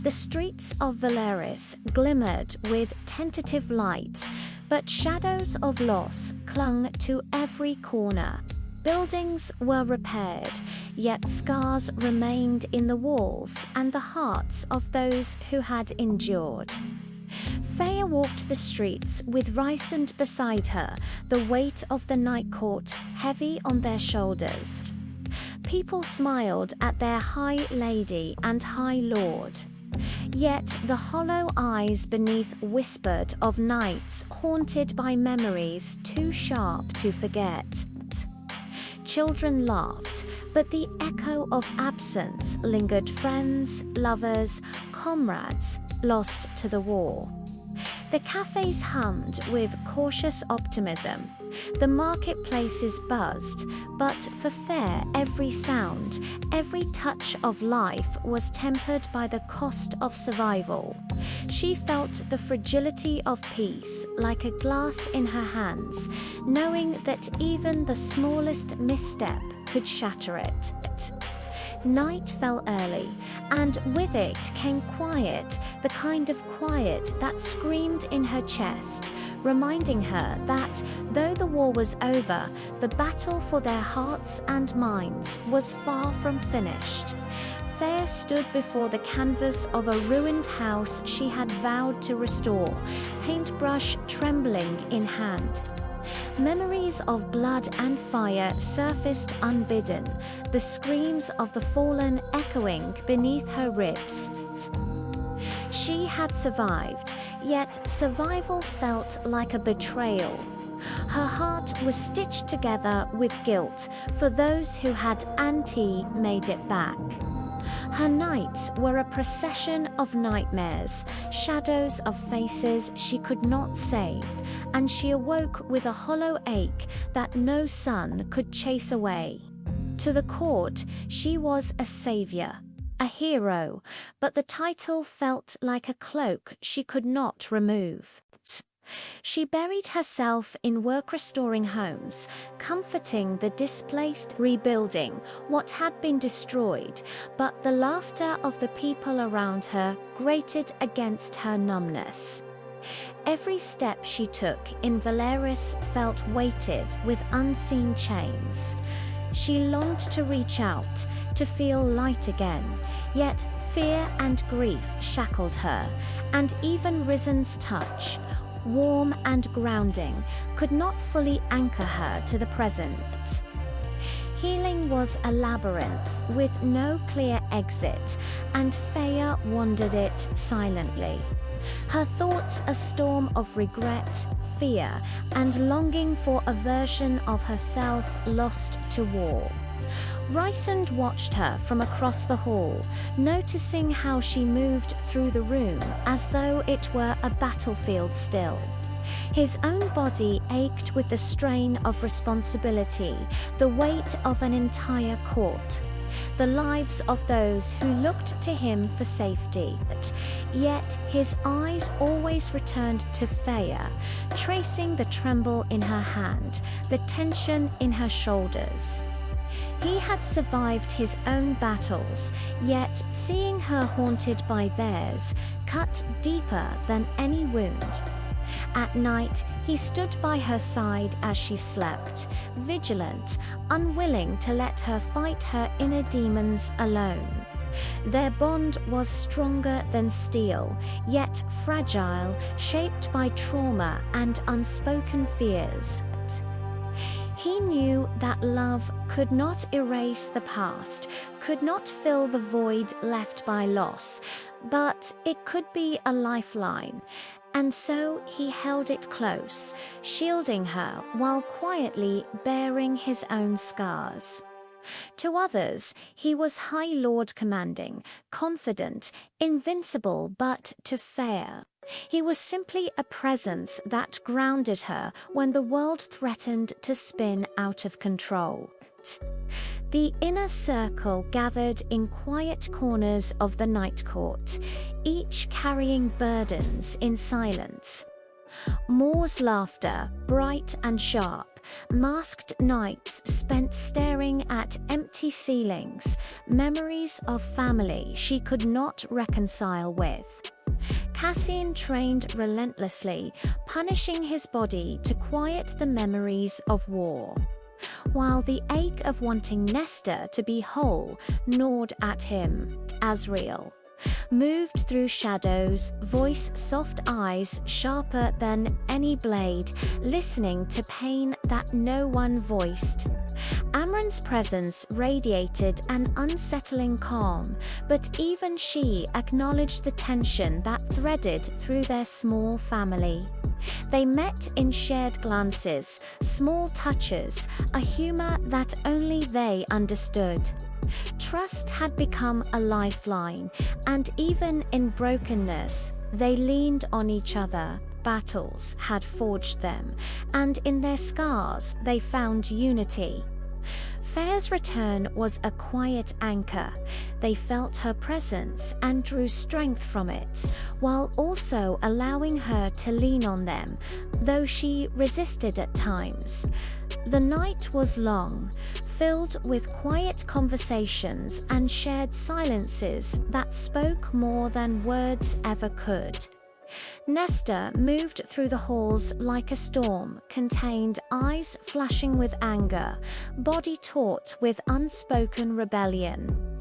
The streets of Valeris glimmered with tentative light, but shadows of loss clung to every corner. Buildings were repaired, yet scars remained in the walls and the hearts of those who had endured. Faya walked the streets with Rysand beside her, the weight of the night court heavy on their shoulders. People smiled at their High Lady and High Lord. Yet the hollow eyes beneath whispered of nights haunted by memories too sharp to forget. Children laughed, but the echo of absence lingered. Friends, lovers, comrades lost to the war. The cafes hummed with cautious optimism. The marketplaces buzzed, but for Fair, every sound, every touch of life was tempered by the cost of survival. She felt the fragility of peace like a glass in her hands, knowing that even the smallest misstep could shatter it. Night fell early, and with it came quiet, the kind of quiet that screamed in her chest, reminding her that, though the war was over, the battle for their hearts and minds was far from finished. Fair stood before the canvas of a ruined house she had vowed to restore, paintbrush trembling in hand. Memories of blood and fire surfaced unbidden, the screams of the fallen echoing beneath her ribs. She had survived, yet survival felt like a betrayal. Her heart was stitched together with guilt for those who had made it back. Her nights were a procession of nightmares, shadows of faces she could not save, and she awoke with a hollow ache that no sun could chase away. To the court, she was a savior, a hero, but the title felt like a cloak she could not remove. She buried herself in work-restoring homes, comforting the displaced, rebuilding what had been destroyed, but the laughter of the people around her grated against her numbness. Every step she took in Valeris felt weighted with unseen chains. She longed to reach out, to feel light again, yet fear and grief shackled her, and even Risen's touch, warm and grounding, could not fully anchor her to the present. Healing was a labyrinth with no clear exit, and Faya wandered it silently. Her thoughts a storm of regret, fear, and longing for a version of herself lost to war. Rysand watched her from across the hall, noticing how she moved through the room as though it were a battlefield still. His own body ached with the strain of responsibility, the weight of an entire court, the lives of those who looked to him for safety. Yet his eyes always returned to Faya, tracing the tremble in her hand, the tension in her shoulders. He had survived his own battles, yet seeing her haunted by theirs cut deeper than any wound. At night, he stood by her side as she slept, vigilant, unwilling to let her fight her inner demons alone. Their bond was stronger than steel, yet fragile, shaped by trauma and unspoken fears. He knew that love could not erase the past, could not fill the void left by loss, but it could be a lifeline. And so he held it close, shielding her while quietly bearing his own scars. To others, he was High Lord commanding, confident, invincible, but to Faya, he was simply a presence that grounded her when the world threatened to spin out of control. The inner circle gathered in quiet corners of the night court, each carrying burdens in silence. Moore's laughter, bright and sharp, masked nights spent staring at empty ceilings, memories of family she could not reconcile with. Cassian trained relentlessly, punishing his body to quiet the memories of war, while the ache of wanting Nestor to be whole gnawed at him. Azrael moved through shadows, voice soft, eyes sharper than any blade, listening to pain that no one voiced. Amren's presence radiated an unsettling calm, but even she acknowledged the tension that threaded through their small family. They met in shared glances, small touches, a humor that only they understood. Trust had become a lifeline, and even in brokenness, they leaned on each other. Battles had forged them, and in their scars they found unity. Fair's return was a quiet anchor. They felt her presence and drew strength from it, while also allowing her to lean on them, though she resisted at times. The night was long, filled with quiet conversations and shared silences that spoke more than words ever could. Nestor moved through the halls like a storm, contained, eyes flashing with anger, body taut with unspoken rebellion.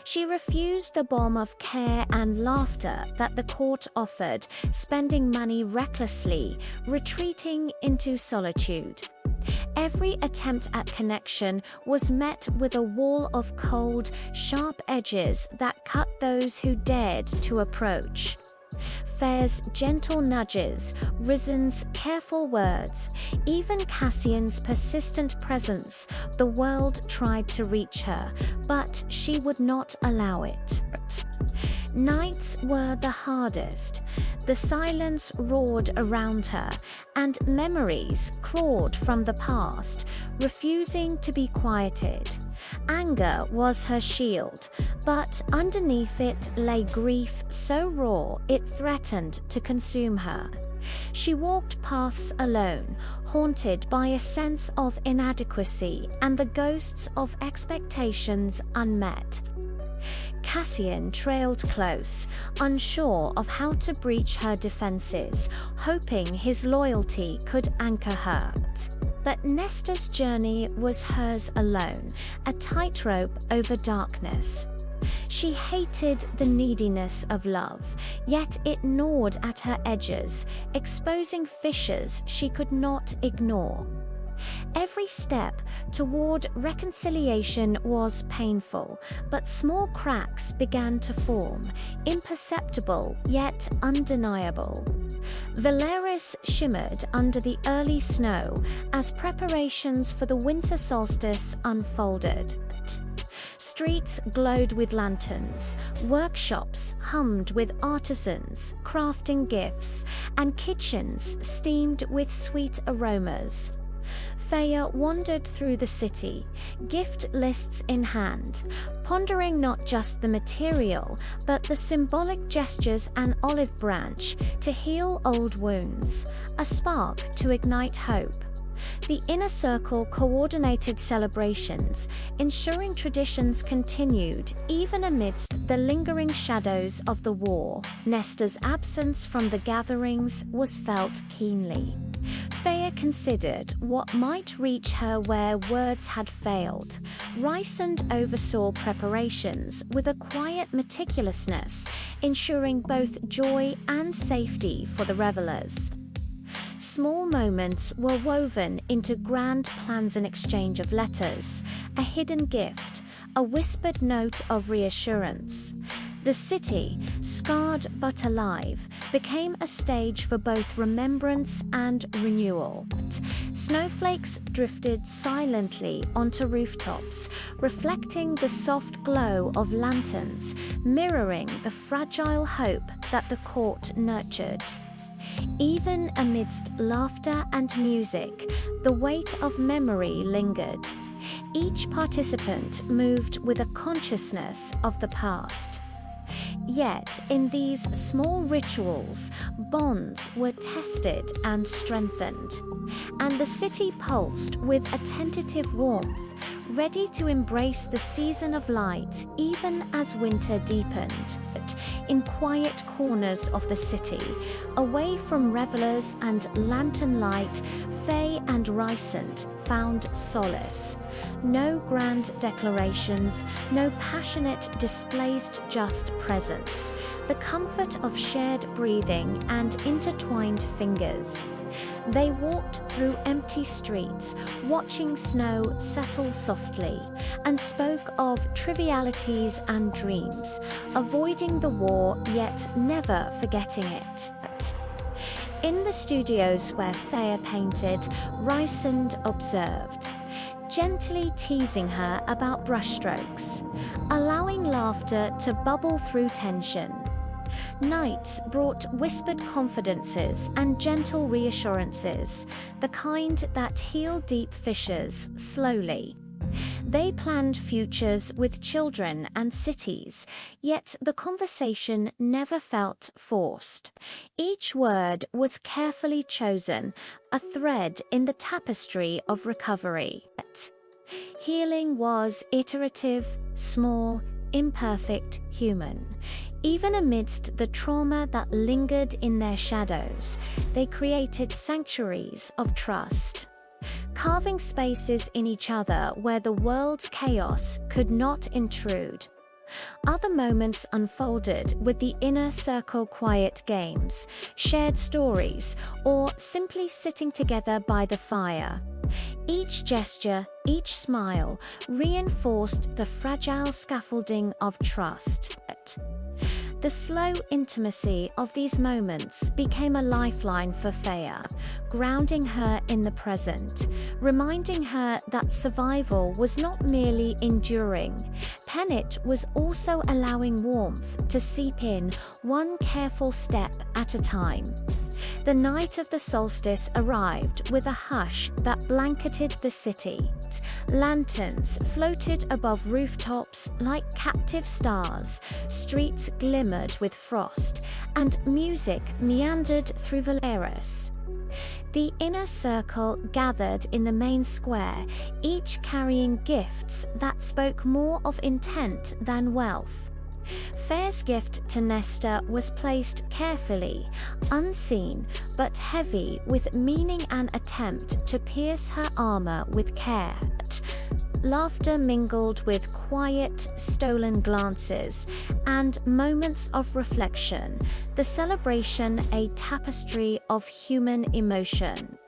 She refused the bomb of care and laughter that the court offered, spending money recklessly, retreating into solitude. Every attempt at connection was met with a wall of cold, sharp edges that cut those who dared to approach. Fair's gentle nudges, Risen's careful words, even Cassian's persistent presence, the world tried to reach her, but she would not allow it. Nights were the hardest. The silence roared around her, and memories clawed from the past, refusing to be quieted. Anger was her shield, but underneath it lay grief so raw it threatened to consume her. She walked paths alone, haunted by a sense of inadequacy and the ghosts of expectations unmet. Cassian trailed close, unsure of how to breach her defenses, hoping his loyalty could anchor her. But Nestor's journey was hers alone, a tightrope over darkness. She hated the neediness of love, yet it gnawed at her edges, exposing fissures she could not ignore. Every step toward reconciliation was painful, but small cracks began to form, imperceptible yet undeniable. Valeris shimmered under the early snow as preparations for the winter solstice unfolded. Streets glowed with lanterns, workshops hummed with artisans crafting gifts, and kitchens steamed with sweet aromas. Faya wandered through the city, gift lists in hand, pondering not just the material, but the symbolic gestures: an olive branch to heal old wounds, a spark to ignite hope. The inner circle coordinated celebrations, ensuring traditions continued even amidst the lingering shadows of the war. Nestor's absence from the gatherings was felt keenly. Faya considered what might reach her where words had failed. Rysand oversaw preparations with a quiet meticulousness, ensuring both joy and safety for the revelers. Small moments were woven into grand plans: an exchange of letters, a hidden gift, a whispered note of reassurance. The city, scarred but alive, became a stage for both remembrance and renewal. Snowflakes drifted silently onto rooftops, reflecting the soft glow of lanterns, mirroring the fragile hope that the court nurtured. Even amidst laughter and music, the weight of memory lingered. Each participant moved with a consciousness of the past. Yet, in these small rituals, bonds were tested and strengthened, and the city pulsed with a tentative warmth, ready to embrace the season of light even as winter deepened. In quiet corners of the city, away from revelers and lantern light, Faye and Rysand found solace. No grand declarations, no passionate displays, just presence, the comfort of shared breathing and intertwined fingers. They walked through empty streets, watching snow settle softly, and spoke of trivialities and dreams, avoiding the war yet never forgetting it. In the studios where Thea painted, Rysand observed, gently teasing her about brushstrokes, allowing laughter to bubble through tension. Nights brought whispered confidences and gentle reassurances, the kind that heal deep fissures slowly. They planned futures with children and cities, yet the conversation never felt forced. Each word was carefully chosen, a thread in the tapestry of recovery. Healing was iterative, small, imperfect, human. Even amidst the trauma that lingered in their shadows, they created sanctuaries of trust, carving spaces in each other where the world's chaos could not intrude. Other moments unfolded with the inner circle quiet games, shared stories, or simply sitting together by the fire. Each gesture, each smile, reinforced the fragile scaffolding of trust. The slow intimacy of these moments became a lifeline for Thea, grounding her in the present, reminding her that survival was not merely enduring. Penit was also allowing warmth to seep in, one careful step at a time. The night of the solstice arrived with a hush that blanketed the city. Lanterns floated above rooftops like captive stars, streets glimmered with frost, and music meandered through Valeris. The inner circle gathered in the main square, each carrying gifts that spoke more of intent than wealth. Fair's gift to Nesta was placed carefully, unseen, but heavy with meaning, an attempt to pierce her armor with care. Laughter mingled with quiet, stolen glances and moments of reflection, the celebration a tapestry of human emotion.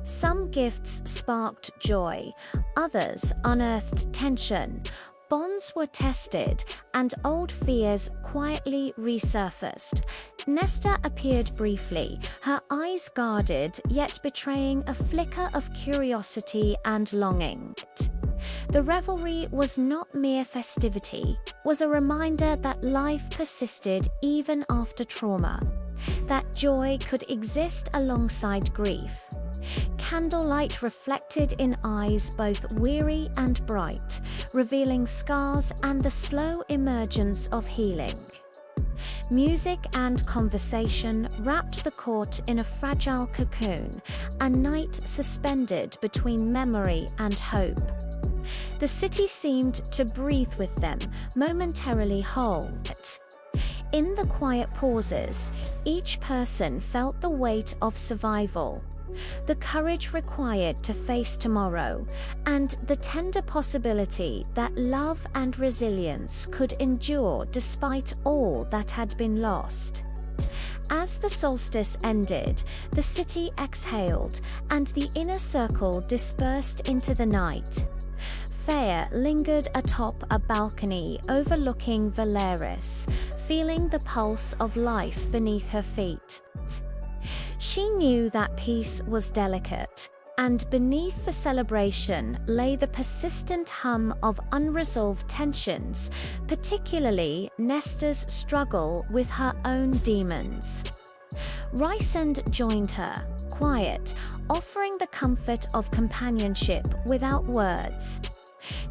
Some gifts sparked joy, others unearthed tension. Bonds were tested, and old fears quietly resurfaced. Nesta appeared briefly, her eyes guarded, yet betraying a flicker of curiosity and longing. The revelry was not mere festivity, was a reminder that life persisted even after trauma, that joy could exist alongside grief. Candlelight reflected in eyes both weary and bright, revealing scars and the slow emergence of healing. Music and conversation wrapped the court in a fragile cocoon, a night suspended between memory and hope. The city seemed to breathe with them, momentarily whole. In the quiet pauses, each person felt the weight of survival, the courage required to face tomorrow, and the tender possibility that love and resilience could endure despite all that had been lost. As the solstice ended, the city exhaled, and the inner circle dispersed into the night. Thea lingered atop a balcony overlooking Valeris, feeling the pulse of life beneath her feet. She knew that peace was delicate, and beneath the celebration lay the persistent hum of unresolved tensions, particularly Nesta's struggle with her own demons. Rysand joined her, quiet, offering the comfort of companionship without words.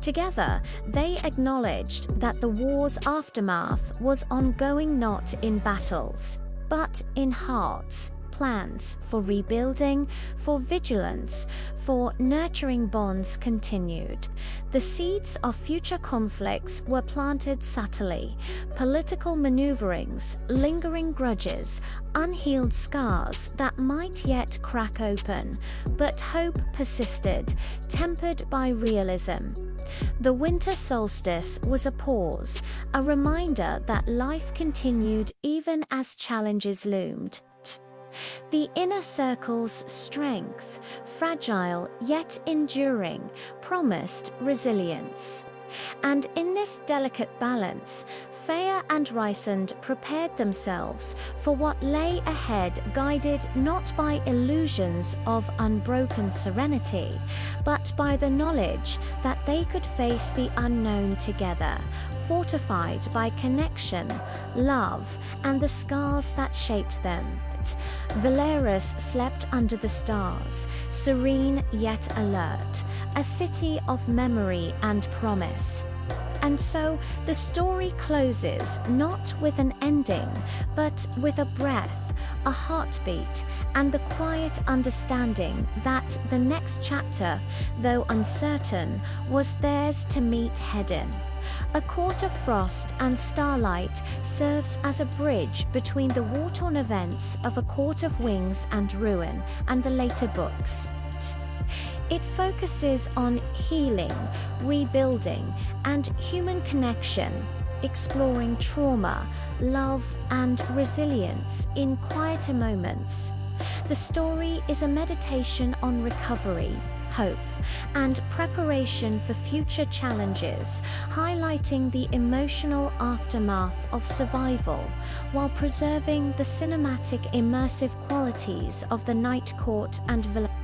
Together, they acknowledged that the war's aftermath was ongoing not in battles, but in hearts, plans for rebuilding, for vigilance, for nurturing bonds continued. The seeds of future conflicts were planted subtly, political maneuverings, lingering grudges, unhealed scars that might yet crack open, but hope persisted, tempered by realism. The winter solstice was a pause, a reminder that life continued even as challenges loomed. The inner circle's strength, fragile yet enduring, promised resilience. And in this delicate balance, Fëa and Rysand prepared themselves for what lay ahead, guided not by illusions of unbroken serenity, but by the knowledge that they could face the unknown together, fortified by connection, love, and the scars that shaped them. Valeris slept under the stars, serene yet alert, a city of memory and promise. And so the story closes not with an ending, but with a breath, a heartbeat, and the quiet understanding that the next chapter, though uncertain, was theirs to meet head-in. A court of frost and starlight serves as a bridge between the war-torn events of A Court of Wings and Ruin and the later books. It focuses on healing, rebuilding, and human connection, exploring trauma, love, and resilience in quieter moments. The story is a meditation on recovery, hope, and preparation for future challenges, highlighting the emotional aftermath of survival while preserving the cinematic immersive qualities of the Night Court and Valeris.